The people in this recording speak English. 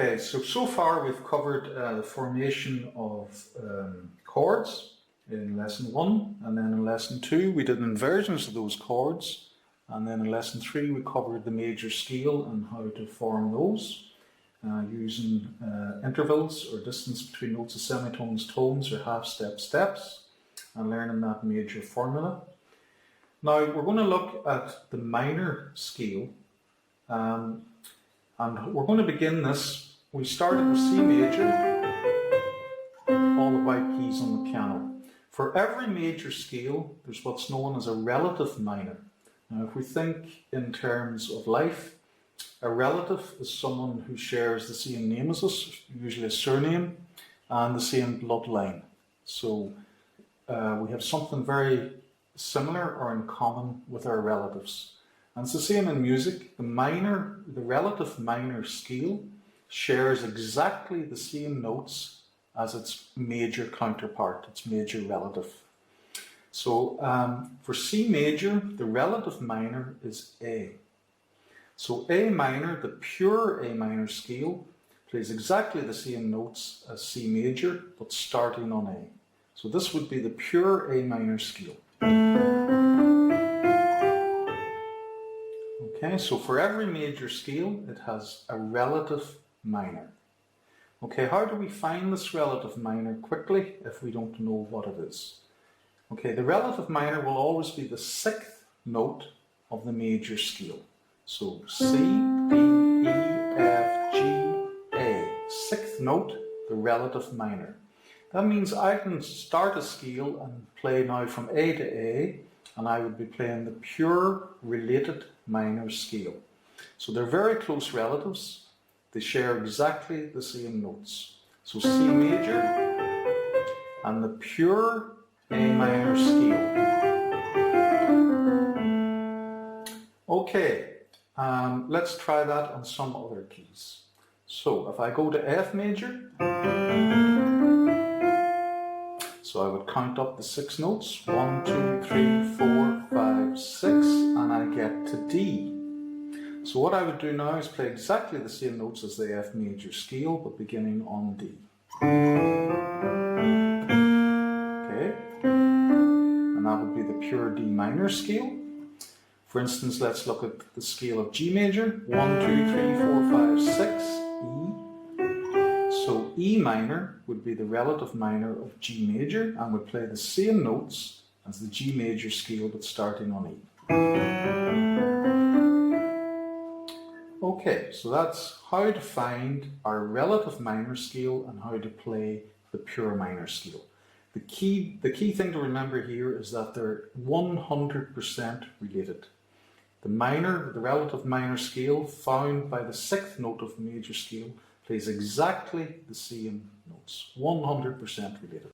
Okay, so far we've covered the formation of chords in lesson 1, and then in lesson 2 we did inversions of those chords, and then in lesson 3 we covered the major scale and how to form those using intervals or distance between notes of semitones, tones, or half-step steps, and learning that major formula. Now we're going to look at the minor scale. And we're going to begin this. We started with C major, all the white keys on the piano. For every major scale, there's what's known as a relative minor. Now, if we think in terms of life, a relative is someone who shares the same name as us, usually a surname, and the same bloodline. So we have something very similar or in common with our relatives. And it's the same in music. The relative minor scale shares exactly the same notes as its major counterpart, its major relative. So for C major, the relative minor is A. So A minor, the pure A minor scale, plays exactly the same notes as C major, but starting on A. So this would be the pure A minor scale. Okay, so for every major scale, it has a relative minor. Okay, how do we find this relative minor quickly if we don't know what it is? Okay, the relative minor will always be the 6th note of the major scale. So C, D, E, F, G, A. 6th note, the relative minor. That means I can start a scale and play now from A to A, and I would be playing the pure related minor scale. So they're very close relatives. They share exactly the same notes. So C major and the pure A minor scale. Okay, let's try that on some other keys. So if I go to F major, so I would count up the 6 notes, 1, 2, 3, 4, 5, 6, and I get to D. So what I would do now is play exactly the same notes as the F major scale, but beginning on D. Okay, and that would be the pure D minor scale. For instance, let's look at the scale of G major, 1, 2, 3, 4, 5, 6, E. So E minor would be the relative minor of G major and would play the same notes as the G major scale but starting on E. Okay, so that's how to find our relative minor scale and how to play the pure minor scale. The key thing to remember here is that they're 100% related. The relative minor scale found by the 6th note of the major scale plays exactly the same notes, 100% related.